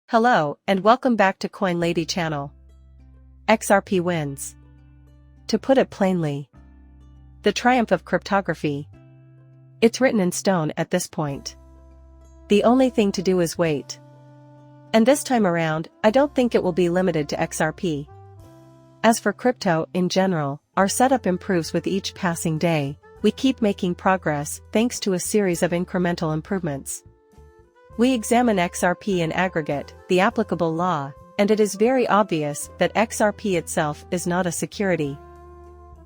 Hello, and welcome back to Coin Lady channel. XRP wins. To put it plainly, the triumph of cryptography. It's written in stone at this point. The only thing to do is wait. And this time around, I don't think it will be limited to XRP. As for crypto in general, our setup improves with each passing day. We keep making progress thanks to a series of incremental improvements. We examine XRP in aggregate, the applicable law, and it is very obvious that XRP itself is not a security.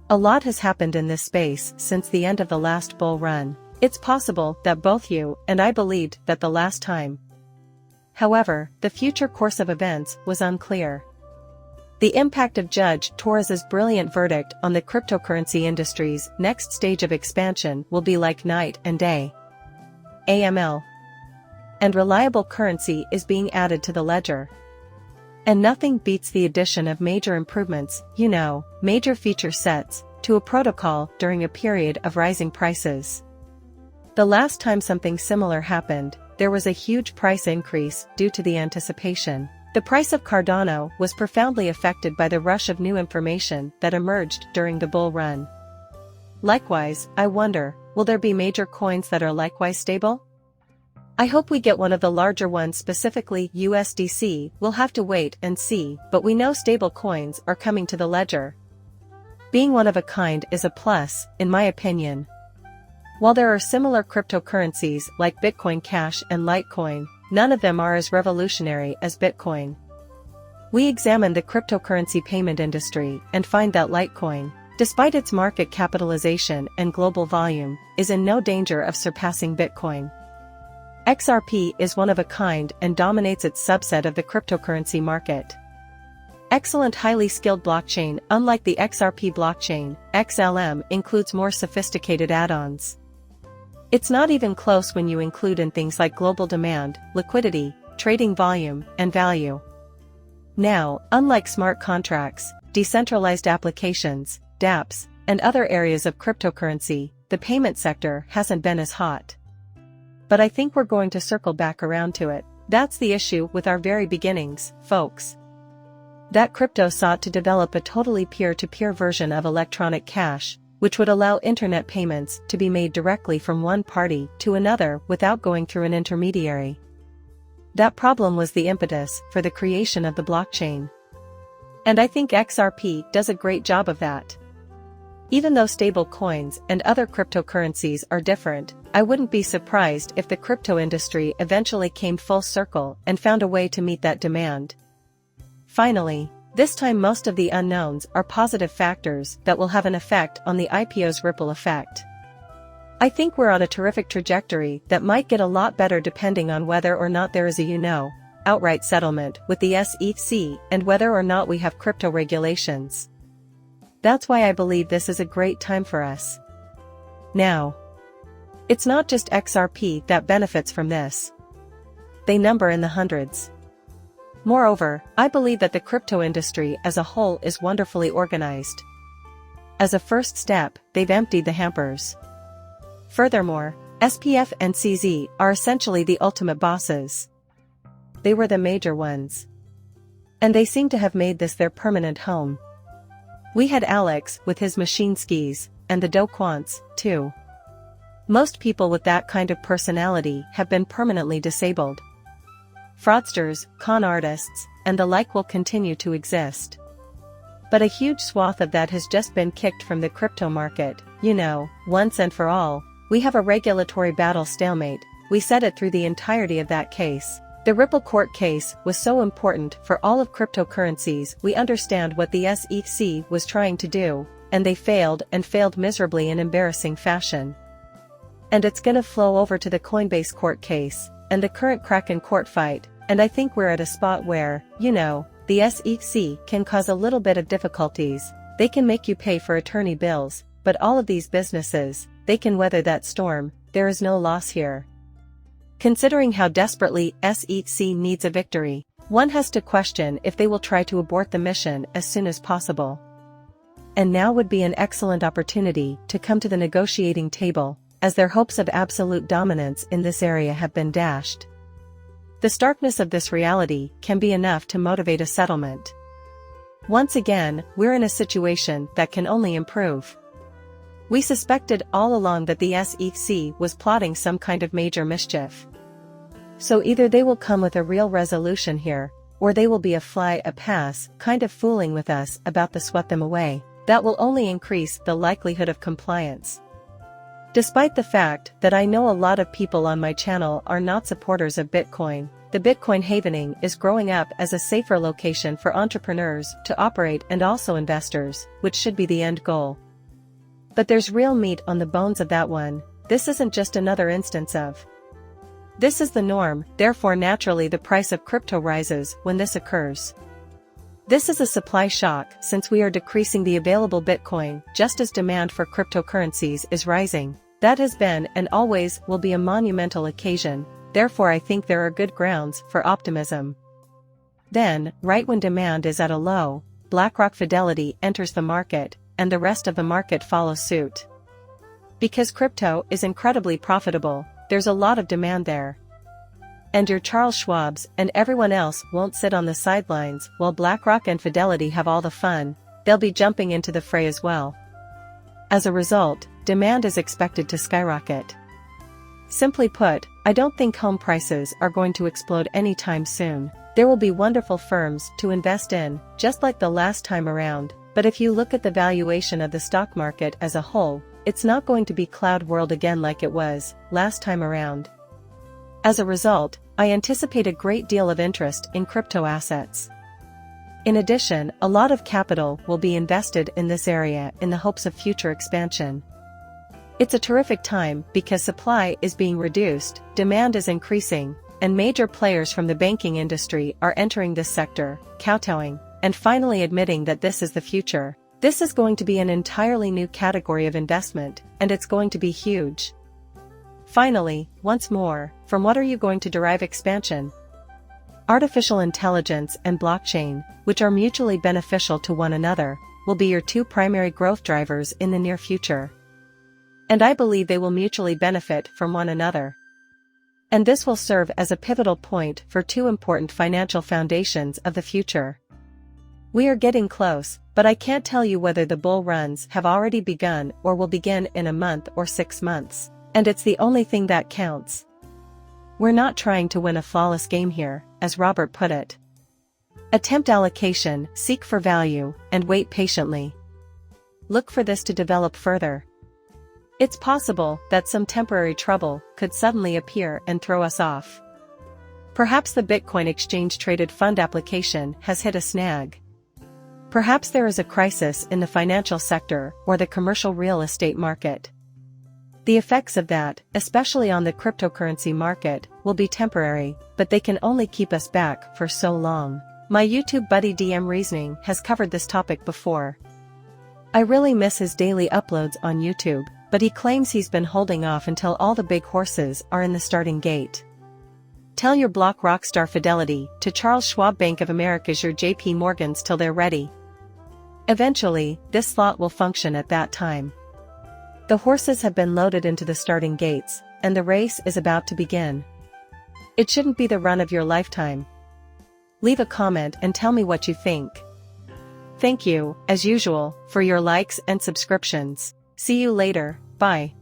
A lot has happened in this space since the end of the last bull run. It's possible that both you and I believed that the last time. However, the future course of events was unclear. The impact of Judge Torres's brilliant verdict on the cryptocurrency industry's next stage of expansion will be like night and day. AML. And reliable currency is being added to the ledger. And nothing beats the addition of major improvements, major feature sets, to a protocol during a period of rising prices. The last time something similar happened, there was a huge price increase due to the anticipation. The price of Cardano was profoundly affected by the rush of new information that emerged during the bull run. Likewise, I wonder, will there be major coins that are likewise stable? I hope we get one of the larger ones, specifically USDC. We'll have to wait and see, but we know stable coins are coming to the ledger. Being one of a kind is a plus, in my opinion. While there are similar cryptocurrencies like Bitcoin Cash and Litecoin, none of them are as revolutionary as Bitcoin. We examine the cryptocurrency payment industry and find that Litecoin, despite its market capitalization and global volume, is in no danger of surpassing Bitcoin. XRP is one of a kind and dominates its subset of the cryptocurrency market. Excellent, highly skilled blockchain. Unlike the XRP blockchain, XLM includes more sophisticated add-ons. It's not even close when you include in things like global demand, liquidity, trading volume, and value. Now, unlike smart contracts, decentralized applications, dApps, and other areas of cryptocurrency, the payment sector hasn't been as hot. But I think we're going to circle back around to it. That's the issue with our very beginnings, folks. That crypto sought to develop a totally peer-to-peer version of electronic cash, which would allow internet payments to be made directly from one party to another without going through an intermediary. That problem was the impetus for the creation of the blockchain. And I think XRP does a great job of that. Even though stable coins and other cryptocurrencies are different, I wouldn't be surprised if the crypto industry eventually came full circle and found a way to meet that demand. Finally, this time most of the unknowns are positive factors that will have an effect on the IPO's ripple effect. I think we're on a terrific trajectory that might get a lot better depending on whether or not there is a outright settlement with the SEC and whether or not we have crypto regulations. That's why I believe this is a great time for us. Now, it's not just XRP that benefits from this. They number in the hundreds. Moreover, I believe that the crypto industry as a whole is wonderfully organized. As a first step, they've emptied the hampers. Furthermore, SPF and CZ are essentially the ultimate bosses. They were the major ones. And they seem to have made this their permanent home. We had Alex with his machine skis, and the Do Kwants, too. Most people with that kind of personality have been permanently disabled. Fraudsters, con artists, and the like will continue to exist. But a huge swath of that has just been kicked from the crypto market, once and for all. We have a regulatory battle stalemate. We said it through the entirety of that case. The Ripple court case was so important for all of cryptocurrencies. We understand what the SEC was trying to do, and they failed miserably in embarrassing fashion. And it's gonna flow over to the Coinbase court case, and the current Kraken court fight, and I think we're at a spot where, the SEC can cause a little bit of difficulties. They can make you pay for attorney bills, but all of these businesses, they can weather that storm. There is no loss here. Considering how desperately SEC needs a victory, one has to question if they will try to abort the mission as soon as possible. And now would be an excellent opportunity to come to the negotiating table, as their hopes of absolute dominance in this area have been dashed. The starkness of this reality can be enough to motivate a settlement. Once again, we're in a situation that can only improve. We suspected all along that the SEC was plotting some kind of major mischief. So either they will come with a real resolution here, or they will be a fly a pass, kind of fooling with us about the swept them away. That will only increase the likelihood of compliance. Despite the fact that I know a lot of people on my channel are not supporters of Bitcoin, the Bitcoin havening is growing up as a safer location for entrepreneurs to operate and also investors, which should be the end goal. But there's real meat on the bones of that one. This isn't just another instance of. This is the norm, therefore naturally the price of crypto rises when this occurs. This is a supply shock since we are decreasing the available Bitcoin just as demand for cryptocurrencies is rising. That has been and always will be a monumental occasion, therefore I think there are good grounds for optimism. Then, right when demand is at a low, BlackRock Fidelity enters the market, and the rest of the market follows suit. Because crypto is incredibly profitable, there's a lot of demand there. And your Charles Schwabs and everyone else won't sit on the sidelines while BlackRock and Fidelity have all the fun, they'll be jumping into the fray as well. As a result, demand is expected to skyrocket. Simply put, I don't think home prices are going to explode anytime soon. There will be wonderful firms to invest in, just like the last time around, but if you look at the valuation of the stock market as a whole, it's not going to be cloud world again like it was last time around. As a result, I anticipate a great deal of interest in crypto assets. In addition, a lot of capital will be invested in this area in the hopes of future expansion. It's a terrific time because supply is being reduced, demand is increasing, and major players from the banking industry are entering this sector, kowtowing, and finally admitting that this is the future. This is going to be an entirely new category of investment, and it's going to be huge. Finally, once more, from what are you going to derive expansion? Artificial intelligence and blockchain, which are mutually beneficial to one another, will be your two primary growth drivers in the near future. And I believe they will mutually benefit from one another. And this will serve as a pivotal point for two important financial foundations of the future. We are getting close, but I can't tell you whether the bull runs have already begun or will begin in a month or 6 months. And it's the only thing that counts. We're not trying to win a flawless game here, as Robert put it. Attempt allocation, seek for value, and wait patiently. Look for this to develop further. It's possible that some temporary trouble could suddenly appear and throw us off. Perhaps the Bitcoin exchange-traded fund application has hit a snag. Perhaps there is a crisis in the financial sector or the commercial real estate market. The effects of that, especially on the cryptocurrency market, will be temporary, but they can only keep us back for so long. My YouTube buddy DM Reasoning has covered this topic before. I really miss his daily uploads on YouTube, but he claims he's been holding off until all the big horses are in the starting gate. Tell your block rockstar Fidelity to Charles Schwab Bank of America's your JP Morgans till they're ready. Eventually, this slot will function at that time. The horses have been loaded into the starting gates, and the race is about to begin. It shouldn't be the run of your lifetime. Leave a comment and tell me what you think. Thank you, as usual, for your likes and subscriptions. See you later, bye.